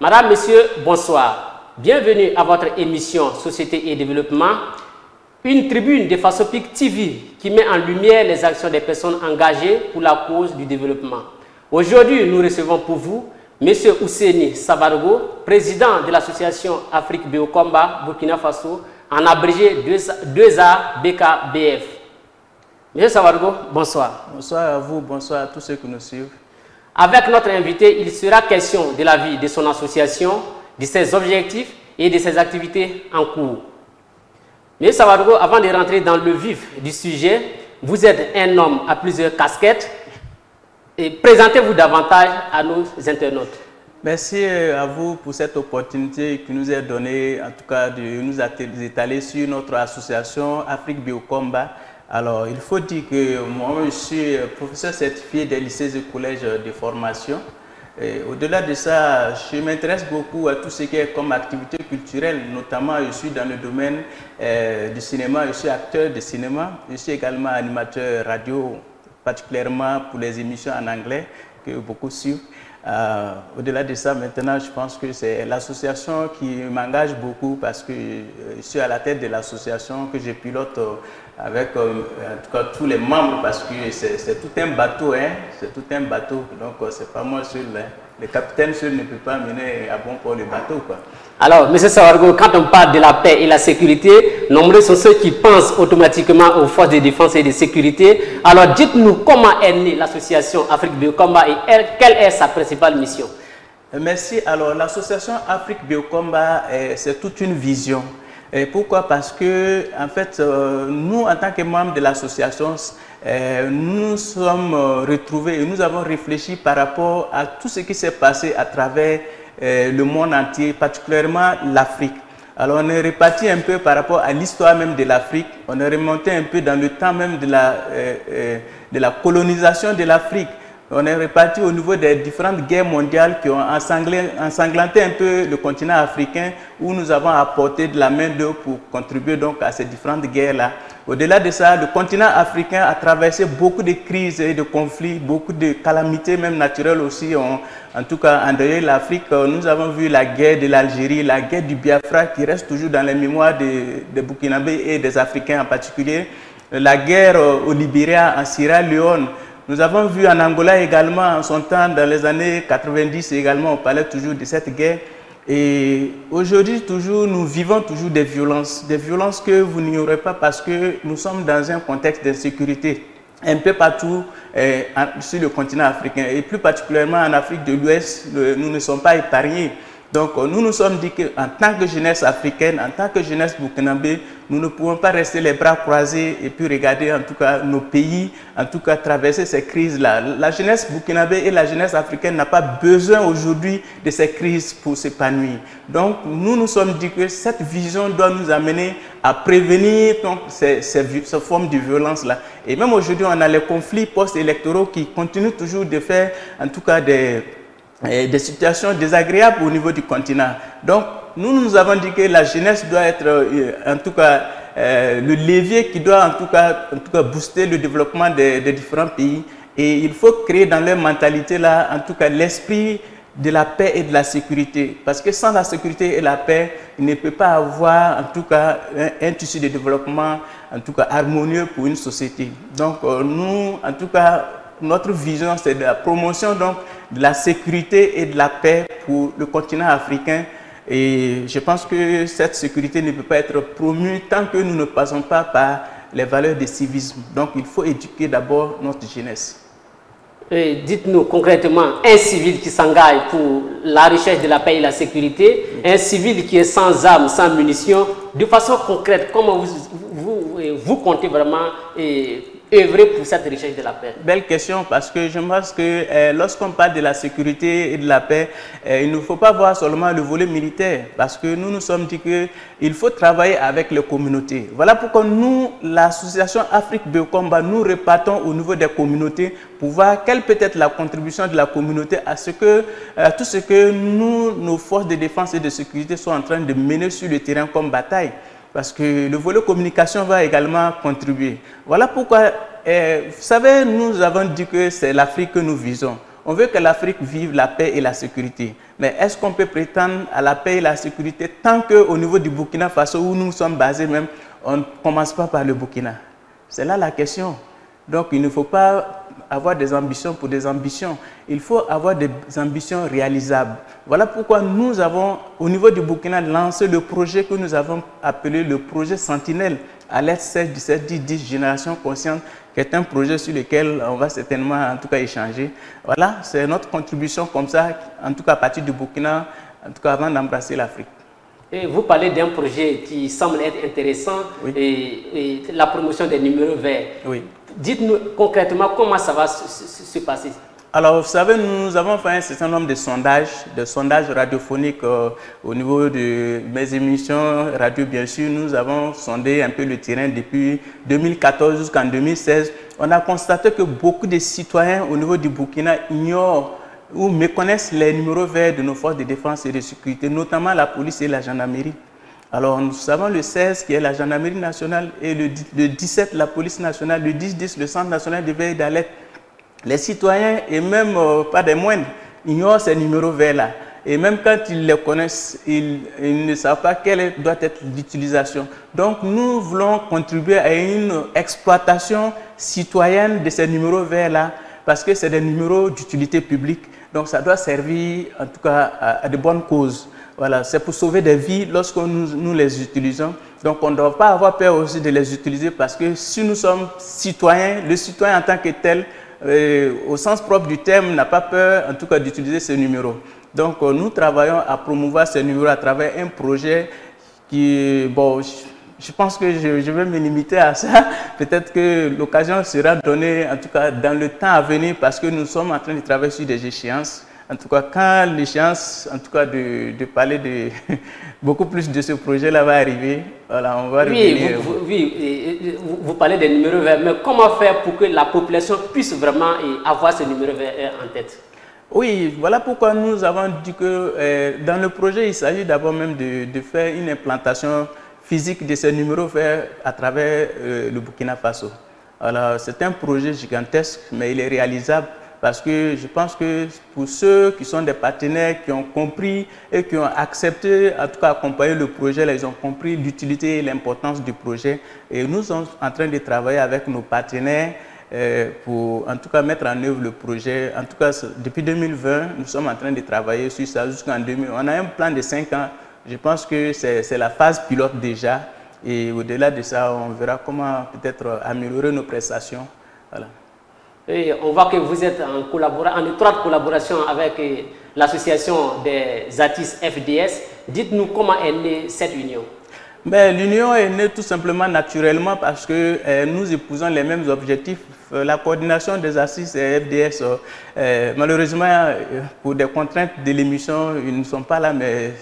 Madame, Monsieur, bonsoir. Bienvenue à votre émission Société et Développement, une tribune de Fasopic TV qui met en lumière les actions des personnes engagées pour la cause du développement. Aujourd'hui, nous recevons pour vous Monsieur Ousseini Sabargo, président de l'association Afrique Biocombat Burkina Faso, en abrégé 2A-BKBF. Monsieur Sabargo, bonsoir. Bonsoir à vous, bonsoir à tous ceux qui nous suivent. Avec notre invité, il sera question de la vie de son association, de ses objectifs et de ses activités en cours. Mais Sabargo, avant de rentrer dans le vif du sujet, vous êtes un homme à plusieurs casquettes. Et présentez-vous davantage à nos internautes. Merci à vous pour cette opportunité qui nous est donnée, en tout cas de nous étaler sur notre association Afrique Biocombat. Alors, il faut dire que moi, je suis professeur certifié des lycées et collèges de formation. Au-delà de ça, je m'intéresse beaucoup à tout ce qui est comme activité culturelle, notamment je suis dans le domaine du cinéma, je suis acteur de cinéma, je suis également animateur radio, particulièrement pour les émissions en anglais que beaucoup suivent. Au-delà de ça, maintenant, je pense que c'est l'association qui m'engage beaucoup parce que je suis à la tête de l'association que je pilote avec en tout cas tous les membres parce que c'est tout un bateau, hein, c'est tout un bateau. Donc, c'est pas moi seul, hein. Le capitaine seul ne peut pas mener à bon port le bateau, quoi. Alors, M. Sabargo, quand on parle de la paix et la sécurité, nombreux sont ceux qui pensent automatiquement aux forces de défense et de sécurité. Alors, dites-nous comment est née l'association Afrique Biocombat et quelle est sa principale mission? Merci. Alors, l'association Afrique Biocombat, c'est toute une vision. Et pourquoi? Parce que, en fait, nous, en tant que membres de l'association, nous sommes retrouvés et nous avons réfléchi par rapport à tout ce qui s'est passé à travers le monde entier, particulièrement l'Afrique. Alors, on est reparti un peu par rapport à l'histoire même de l'Afrique. On est remonté un peu dans le temps même de la colonisation de l'Afrique. On est reparti au niveau des différentes guerres mondiales qui ont ensanglanté un peu le continent africain où nous avons apporté de la main-d'œuvre pour contribuer donc à ces différentes guerres-là. Au-delà de ça, le continent africain a traversé beaucoup de crises et de conflits, beaucoup de calamités même naturelles aussi, en tout cas endeuillé l'Afrique. Nous avons vu la guerre de l'Algérie, la guerre du Biafra qui reste toujours dans les mémoires des Burkinabés et des Africains en particulier, la guerre au Libéria, en Sierra Leone. Nous avons vu en Angola également, en son temps, dans les années 90 également, on parlait toujours de cette guerre. Et aujourd'hui, nous vivons toujours des violences que vous n'ignorez pas parce que nous sommes dans un contexte d'insécurité un peu partout sur le continent africain et plus particulièrement en Afrique de l'Ouest, nous ne sommes pas épargnés. Donc, nous nous sommes dit qu'en tant que jeunesse africaine, en tant que jeunesse burkinabé, nous ne pouvons pas rester les bras croisés et puis regarder en tout cas nos pays, en tout cas traverser ces crises-là. La jeunesse burkinabé et la jeunesse africaine n'a pas besoin aujourd'hui de ces crises pour s'épanouir. Donc, nous nous sommes dit que cette vision doit nous amener à prévenir donc, ces formes de violence-là. Et même aujourd'hui, on a les conflits post-électoraux qui continuent toujours de faire en tout cas des situations désagréables au niveau du continent. Donc, nous avons dit que la jeunesse doit être, en tout cas, le levier qui doit, en tout cas booster le développement des différents pays. Et il faut créer dans leur mentalité, là, en tout cas, l'esprit de la paix et de la sécurité. Parce que sans la sécurité et la paix, il ne peut pas avoir, en tout cas, un tissu de développement, en tout cas, harmonieux pour une société. Donc, nous, en tout cas, notre vision, c'est de la promotion donc, de la sécurité et de la paix pour le continent africain. Et je pense que cette sécurité ne peut pas être promue tant que nous ne passons pas par les valeurs du civisme. Donc, il faut éduquer d'abord notre jeunesse. Dites-nous concrètement, un civil qui s'engage pour la recherche de la paix et la sécurité, un civil qui est sans armes, sans munitions, de façon concrète, comment vous comptez vraiment œuvrer pour cette recherche de la paix? Belle question, parce que je pense que lorsqu'on parle de la sécurité et de la paix, il ne faut pas voir seulement le volet militaire, parce que nous nous sommes dit qu'il faut travailler avec les communautés. Voilà pourquoi nous, l'association Afrique Biocombat, nous repartons au niveau des communautés pour voir quelle peut être la contribution de la communauté à ce que tout ce que nos forces de défense et de sécurité sont en train de mener sur le terrain comme bataille. Parce que le volet communication va également contribuer. Voilà pourquoi, vous savez, nous avons dit que c'est l'Afrique que nous visons. On veut que l'Afrique vive la paix et la sécurité. Mais est-ce qu'on peut prétendre à la paix et la sécurité tant qu'au niveau du Burkina Faso, où nous sommes basés même, on ne commence pas par le Burkina? C'est là la question. Donc, il ne faut pas avoir des ambitions pour des ambitions. Il faut avoir des ambitions réalisables. Voilà pourquoi nous avons, au niveau du Burkina, lancé le projet que nous avons appelé le projet Sentinelle à l'Est 16 17 10 10 Génération Consciente, qui est un projet sur lequel on va certainement en tout cas échanger. Voilà, c'est notre contribution comme ça, en tout cas à partir du Burkina, en tout cas avant d'embrasser l'Afrique. Et vous parlez d'un projet qui semble être intéressant, oui. et la promotion des numéros verts. Oui. Dites-nous concrètement comment ça va se passer. Alors, vous savez, nous avons fait un certain nombre de sondages radiophoniques au niveau de mes émissions radio, bien sûr. Nous avons sondé un peu le terrain depuis 2014 jusqu'en 2016. On a constaté que beaucoup de citoyens au niveau du Burkina ignorent ou méconnaissent les numéros verts de nos forces de défense et de sécurité, notamment la police et la gendarmerie. Alors, nous savons le 16 qui est la gendarmerie nationale et le 17 la police nationale, le 10-10 le centre national de veille d'alerte. Les citoyens, et même pas des moindres, ignorent ces numéros verts-là. Et même quand ils les connaissent, ils ne savent pas quelle doit être l'utilisation. Donc, nous voulons contribuer à une exploitation citoyenne de ces numéros verts-là, parce que c'est des numéros d'utilité publique. Donc, ça doit servir, en tout cas, à de bonnes causes. Voilà, c'est pour sauver des vies lorsque nous les utilisons. Donc, on ne doit pas avoir peur aussi de les utiliser, parce que si nous sommes citoyens, le citoyen en tant que tel, au sens propre du terme, n'a pas peur, en tout cas, d'utiliser ces numéros. Donc, nous travaillons à promouvoir ces numéros à travers un projet qui, bon, je pense que je vais me limiter à ça. Peut-être que l'occasion sera donnée, en tout cas, dans le temps à venir, parce que nous sommes en train de travailler sur des échéances. En tout cas, quand l'échéance, en tout cas, de parler de beaucoup plus de ce projet-là va arriver, voilà, on va revenir. Vous parlez des numéros verts, mais comment faire pour que la population puisse vraiment avoir ces numéros verts en tête? Oui, voilà pourquoi nous avons dit que dans le projet, il s'agit d'abord même de faire une implantation physique de ces numéros verts à travers le Burkina Faso. Alors, c'est un projet gigantesque, mais il est réalisable. Parce que je pense que pour ceux qui sont des partenaires qui ont compris et qui ont accepté, en tout cas accompagner le projet, là, ils ont compris l'utilité et l'importance du projet. Et nous sommes en train de travailler avec nos partenaires pour en tout cas mettre en œuvre le projet. En tout cas, depuis 2020, nous sommes en train de travailler sur ça jusqu'en 2000. On a un plan de 5 ans. Je pense que c'est la phase pilote déjà. Et au-delà de ça, on verra comment peut-être améliorer nos prestations. Voilà. Et on voit que vous êtes en étroite collaboration avec l'association des artistes FDS. Dites-nous comment est née cette union. L'union est née tout simplement naturellement parce que nous épousons les mêmes objectifs. La coordination des artistes et FDS, malheureusement, pour des contraintes de l'émission, ils ne sont pas là, mais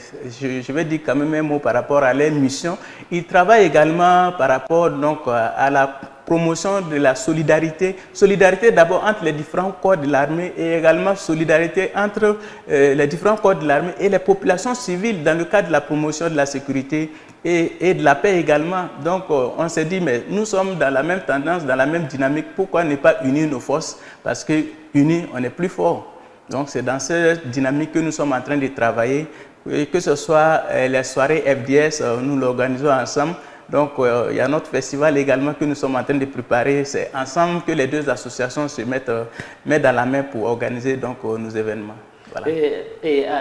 je vais dire quand même un mot par rapport à leur mission. Ils travaillent également par rapport donc, à la promotion de la solidarité. Solidarité d'abord entre les différents corps de l'armée et également solidarité entre les différents corps de l'armée et les populations civiles dans le cadre de la promotion de la sécurité et de la paix également. Donc on s'est dit, mais nous sommes dans la même tendance, dans la même dynamique, pourquoi ne pas unir nos forces? Parce que unis, on est plus fort. Donc c'est dans cette dynamique que nous sommes en train de travailler, et que ce soit les soirées FDS, nous l'organisons ensemble. Donc, il y a notre festival également que nous sommes en train de préparer. C'est ensemble que les deux associations se mettent dans la main pour organiser donc, nos événements. Voilà.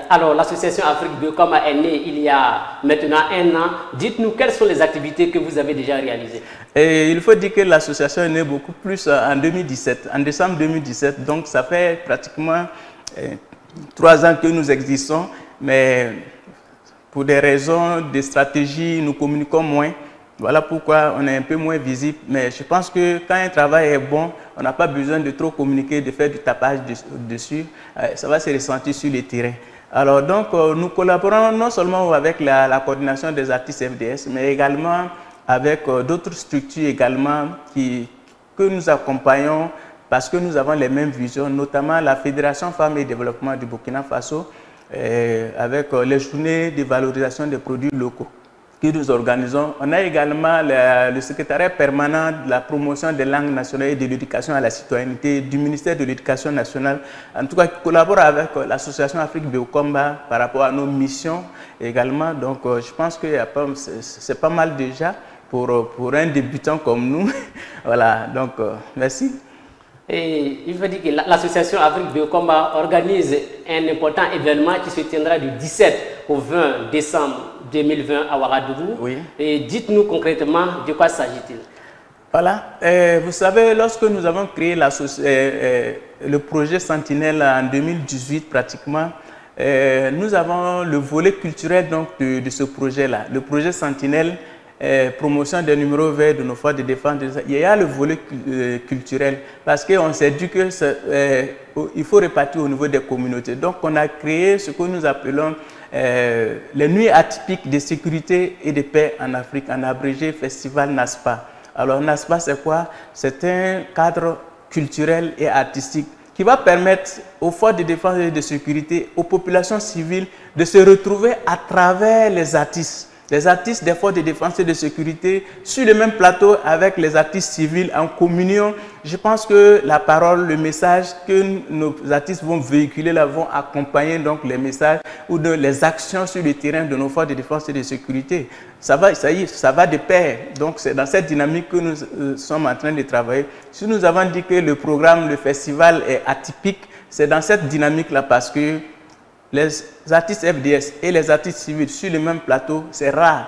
Alors, l'association Afrique Biocom est née il y a maintenant 1 an. Dites-nous quelles sont les activités que vous avez déjà réalisées. Il faut dire que l'association est née beaucoup plus en 2017, en décembre 2017. Donc, ça fait pratiquement 3 ans que nous existons. Mais pour des raisons de stratégie, nous communiquons moins. Voilà pourquoi on est un peu moins visible, mais je pense que quand un travail est bon, on n'a pas besoin de trop communiquer, de faire du tapage dessus, ça va se ressentir sur le terrain. Alors donc, nous collaborons non seulement avec la coordination des artistes FDS, mais également avec d'autres structures également que nous accompagnons parce que nous avons les mêmes visions, notamment la Fédération Femmes et Développement du Burkina Faso, avec les journées de valorisation des produits locaux. que nous organisons. On a également le secrétariat permanent de la promotion des langues nationales et de l'éducation à la citoyenneté du ministère de l'Éducation nationale, en tout cas qui collabore avec l'association Afrique Beokomba par rapport à nos missions également. Donc je pense que c'est pas mal déjà pour un débutant comme nous. Voilà, donc merci. Et il faut dire que l'association Afrique Beokomba organise un important événement qui se tiendra du 17 au 20 décembre 2020 à Ouagadougou. Oui. Et dites-nous concrètement de quoi s'agit-il? Voilà, vous savez, lorsque nous avons créé le projet Sentinelle en 2018 pratiquement, nous avons le volet culturel donc, de ce projet-là. Le projet Sentinelle, promotion des numéros verts de nos forces de défense, il y a le volet culturel parce qu'on s'est dit qu'il faut répartir au niveau des communautés. Donc on a créé ce que nous appelons les nuits atypiques de sécurité et de paix en Afrique, en abrégé Festival NASPA. Alors NASPA c'est quoi? C'est un cadre culturel et artistique qui va permettre aux forces de défense et de sécurité, aux populations civiles de se retrouver à travers les artistes des forces de défense et de sécurité sur le même plateau avec les artistes civils en communion. Je pense que la parole, le message que nos artistes vont véhiculer là vont accompagner donc les messages ou les actions sur le terrain de nos forces de défense et de sécurité. Ça va de pair. Donc c'est dans cette dynamique que nous sommes en train de travailler. Si nous avons dit que le programme, le festival est atypique, c'est dans cette dynamique-là parce que les artistes FDS et les artistes civils sur le même plateau, c'est rare.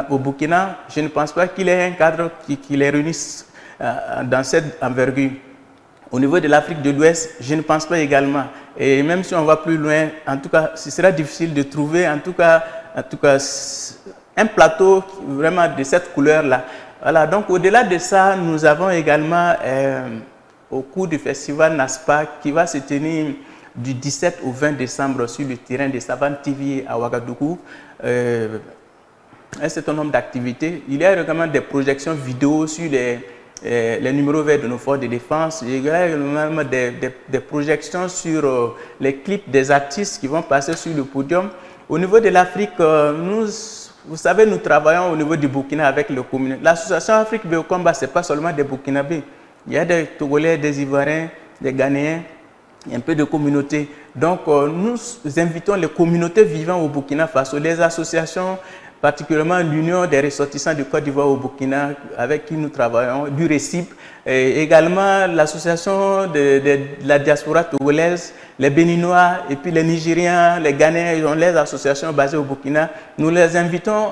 Au Burkina, je ne pense pas qu'il y ait un cadre qui les réunisse dans cette envergure. Au niveau de l'Afrique de l'Ouest, je ne pense pas également. Et même si on va plus loin, en tout cas, ce sera difficile de trouver en tout cas, un plateau vraiment de cette couleur-là. Voilà, donc au-delà de ça, nous avons également, au cours du festival NASPA, qui va se tenir du 17 au 20 décembre sur le terrain de Savane TV à Ouagadougou, un certain nombre d'activités. Il y a également des projections vidéo sur les numéros verts de nos forces de défense. Il y a également des projections sur les clips des artistes qui vont passer sur le podium. Au niveau de l'Afrique, vous savez, nous travaillons au niveau du Burkina avec le communauté. L'association Afrique Beokomba, ce n'est pas seulement des Burkinabés. Il y a des Togolais, des Ivoiriens, des Ghanéens, un peu de communautés. Donc, nous invitons les communautés vivant au Burkina Faso, les associations, particulièrement l'Union des ressortissants du Côte d'Ivoire au Burkina, avec qui nous travaillons, du RECIP, et également l'association de la diaspora togolaise, les Béninois, et puis les Nigériens, les Ghanéens, ils ont les associations basées au Burkina. Nous les invitons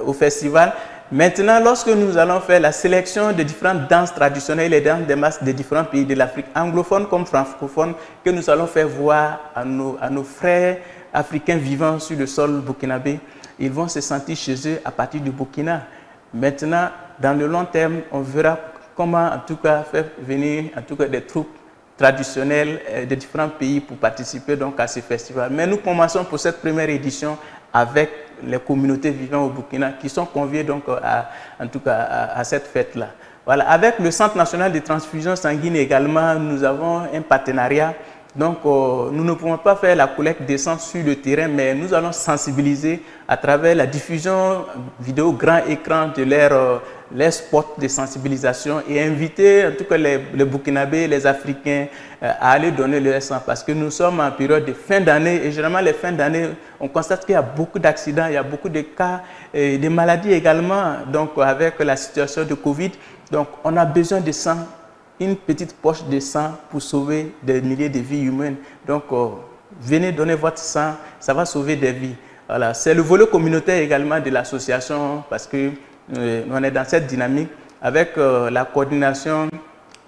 au festival. Maintenant, lorsque nous allons faire la sélection de différentes danses traditionnelles et danses des masses de différents pays de l'Afrique, anglophones comme francophones, que nous allons faire voir à nos frères africains vivant sur le sol burkinabé, ils vont se sentir chez eux à partir du Burkina. Maintenant, dans le long terme, on verra comment, en tout cas, faire venir en tout cas, des troupes traditionnelles de différents pays pour participer donc, à ce festival. Mais nous commençons pour cette première édition avec les communautés vivant au Burkina qui sont conviées donc en tout cas à cette fête-là. Voilà. Avec le Centre national de transfusion sanguine également, nous avons un partenariat. Donc, nous ne pouvons pas faire la collecte de sang sur le terrain, mais nous allons sensibiliser à travers la diffusion vidéo grand écran de leurs spots de sensibilisation et inviter en tout cas les Burkinabés, les Africains à aller donner leur sang parce que nous sommes en période de fin d'année et généralement les fins d'année, on constate qu'il y a beaucoup d'accidents, il y a beaucoup de cas et de maladies également, donc avec la situation de Covid. Donc, on a besoin de sang. Une petite poche de sang pour sauver des milliers de vies humaines. Donc, venez donner votre sang, ça va sauver des vies. Voilà. C'est le volet communautaire également de l'association parce qu'on est dans cette dynamique avec la coordination,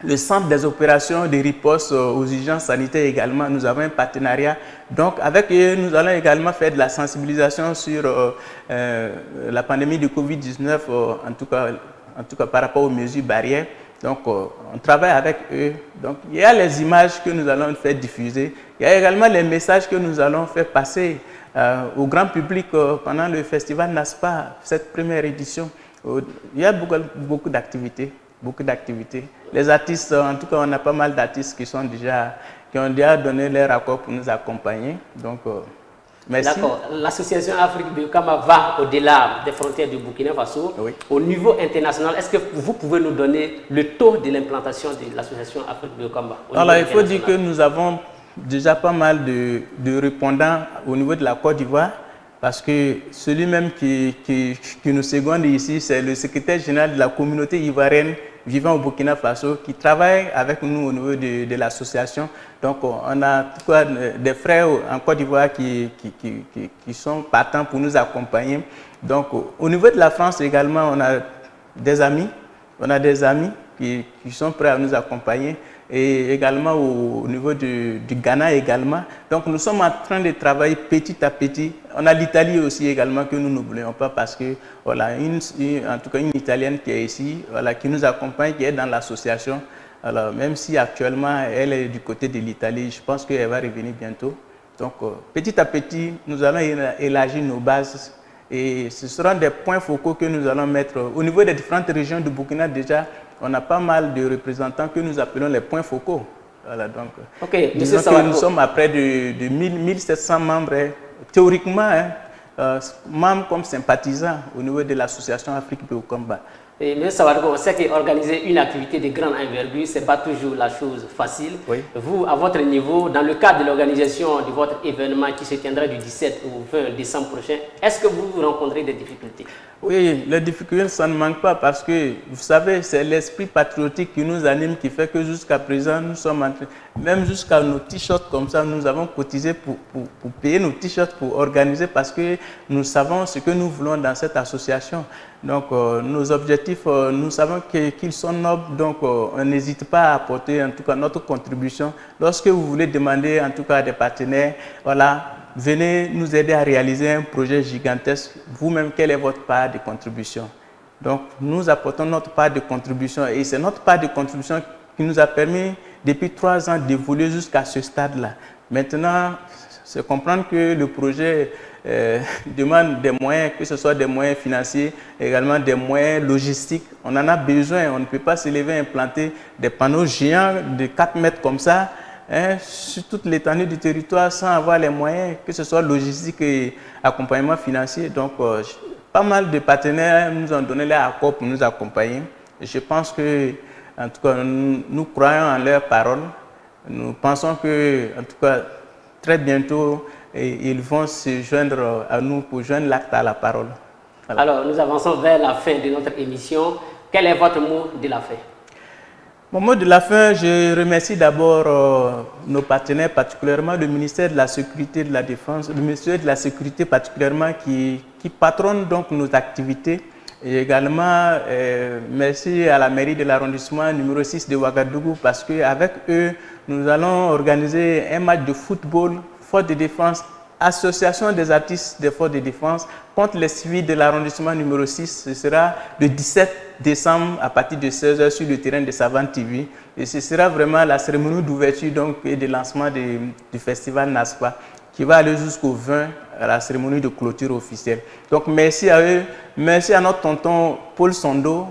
le centre des opérations de riposte aux urgences sanitaires également. Nous avons un partenariat. Donc, avec eux, nous allons également faire de la sensibilisation sur la pandémie de Covid-19, en tout cas par rapport aux mesures barrières. Donc, on travaille avec eux. Donc, il y a les images que nous allons faire diffuser. Il y a également les messages que nous allons faire passer au grand public pendant le festival NASPA, cette première édition. Il y a beaucoup d'activités. Les artistes, en tout cas, on a pas mal d'artistes qui ont déjà donné leur accord pour nous accompagner. Donc, Merci. D'accord. L'association Afrique Biokamba va au-delà des frontières du Burkina Faso. Oui. Au niveau international, est-ce que vous pouvez nous donner le taux de l'implantation de l'association Afrique Biokamba? Alors, il faut dire que nous avons déjà pas mal de répondants au niveau de la Côte d'Ivoire, parce que celui même qui nous seconde ici, c'est le secrétaire général de la communauté ivoirienne vivant au Burkina Faso, qui travaille avec nous au niveau de l'association. Donc, on a des frères en Côte d'Ivoire qui sont partants pour nous accompagner. Donc, au niveau de la France également, on a des amis. On a des amis qui sont prêts à nous accompagner. Et également au niveau du Ghana également. Donc, nous sommes en train de travailler petit à petit. On a l'Italie aussi également que nous n'oublions pas, parce que voilà, en tout cas une Italienne qui est ici, voilà, qui nous accompagne, qui est dans l'association. Alors, même si actuellement elle est du côté de l'Italie, je pense qu'elle va revenir bientôt. Donc, petit à petit, nous allons élargir nos bases. Et ce seront des points focaux que nous allons mettre au niveau des différentes régions du Burkina. Déjà, on a pas mal de représentants que nous appelons les points focaux. Voilà, donc, disons que nous sommes à près de 1700 membres, théoriquement, membres comme sympathisants au niveau de l'association Afrique Biokamba. Et M. Sawadgo, on sait qu'organiser une activité de grande envergure, ce n'est pas toujours la chose facile. Oui. Vous, à votre niveau, dans le cadre de l'organisation de votre événement qui se tiendra du 17 au 20 décembre prochain, est-ce que vous rencontrez des difficultés? Oui, les difficultés, ça ne manque pas, parce que, vous savez, c'est l'esprit patriotique qui nous anime, qui fait que jusqu'à présent, nous sommes en train, même jusqu'à nos t-shirts comme ça, nous avons cotisé pour payer nos t-shirts, pour organiser, parce que nous savons ce que nous voulons dans cette association. Donc, nos objectifs, nous savons qu'ils sont nobles, donc on n'hésite pas à apporter en tout cas notre contribution. Lorsque vous voulez demander en tout cas à des partenaires, voilà, venez nous aider à réaliser un projet gigantesque. Vous-même, quelle est votre part de contribution? Donc, nous apportons notre part de contribution, et c'est notre part de contribution qui nous a permis, depuis 3 ans, d'évoluer jusqu'à ce stade-là. Maintenant, c'est comprendre que le projet demande des moyens, que ce soit des moyens financiers, également des moyens logistiques. On en a besoin. On ne peut pas se lever et implanter des panneaux géants de 4 mètres comme ça, sur toute l'étendue du territoire, sans avoir les moyens, que ce soit logistique et accompagnement financier. Donc, pas mal de partenaires nous ont donné leur accord pour nous accompagner. Et je pense que, en tout cas, nous croyons en leurs paroles. Nous pensons que, en tout cas, très bientôt, ils vont se joindre à nous pour joindre l'acte à la parole. Voilà. Alors, nous avançons vers la fin de notre émission. Quel est votre mot de la fin? Mon mot de la fin, je remercie d'abord nos partenaires, particulièrement le ministère de la Sécurité et de la Défense, le ministère de la Sécurité particulièrement qui patronne donc nos activités. Et également, merci à la mairie de l'arrondissement numéro 6 de Ouagadougou, parce qu'avec eux, nous allons organiser un match de football, force de défense, association des artistes des forces de défense contre les civils de l'arrondissement numéro 6. Ce sera le 17 décembre à partir de 16 h sur le terrain de Savane TV. Et ce sera vraiment la cérémonie d'ouverture et de lancement du festival NASPA, qui va aller jusqu'au 20 à la cérémonie de clôture officielle. Donc merci à eux, merci à notre tonton Paul Sondo,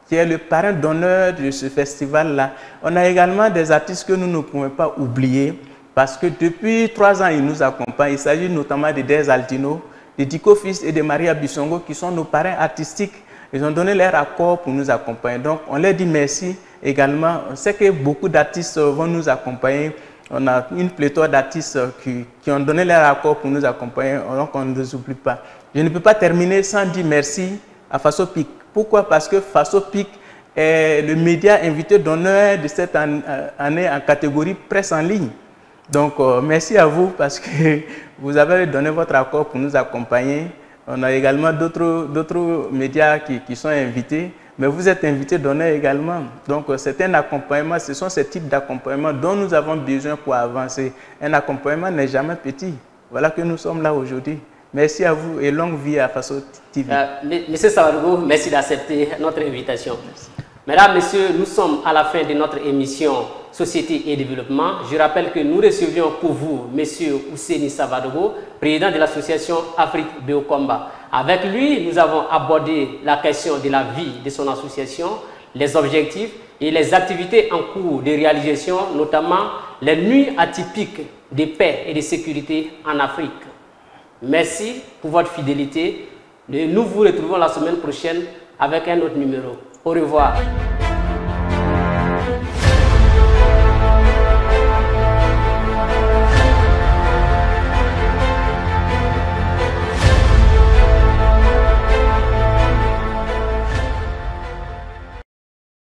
qui est le parrain d'honneur de ce festival-là. On a également des artistes que nous ne pouvons pas oublier, parce que depuis 3 ans, ils nous accompagnent. Il s'agit notamment de Dez Altino, de Dico Fils et de Maria Bissongo, qui sont nos parrains artistiques. Ils ont donné leur accord pour nous accompagner. Donc, on leur dit merci également. On sait que beaucoup d'artistes vont nous accompagner. On a une pléthore d'artistes qui ont donné leur accord pour nous accompagner. Donc, on ne les oublie pas. Je ne peux pas terminer sans dire merci à Faso Pic. Pourquoi? Parce que Faso Pic est le média invité d'honneur de cette année en catégorie presse en ligne. Donc, merci à vous, parce que vous avez donné votre accord pour nous accompagner. On a également d'autres médias qui sont invités, mais vous êtes invités d'honneur également. Donc, c'est un accompagnement, ce sont ces types d'accompagnement dont nous avons besoin pour avancer. Un accompagnement n'est jamais petit. Voilà que nous sommes là aujourd'hui. Merci à vous et longue vie à Faso TV. Monsieur Sawadgo, merci d'accepter notre invitation. Merci. Mesdames, Messieurs, nous sommes à la fin de notre émission Société et Développement. Je rappelle que nous recevions pour vous Monsieur Ousseini Sawadgo, président de l'association Afrique Biokamba. Avec lui, nous avons abordé la question de la vie de son association, les objectifs et les activités en cours de réalisation, notamment les nuits atypiques de paix et de sécurité en Afrique. Merci pour votre fidélité. Nous vous retrouvons la semaine prochaine avec un autre numéro. Au revoir.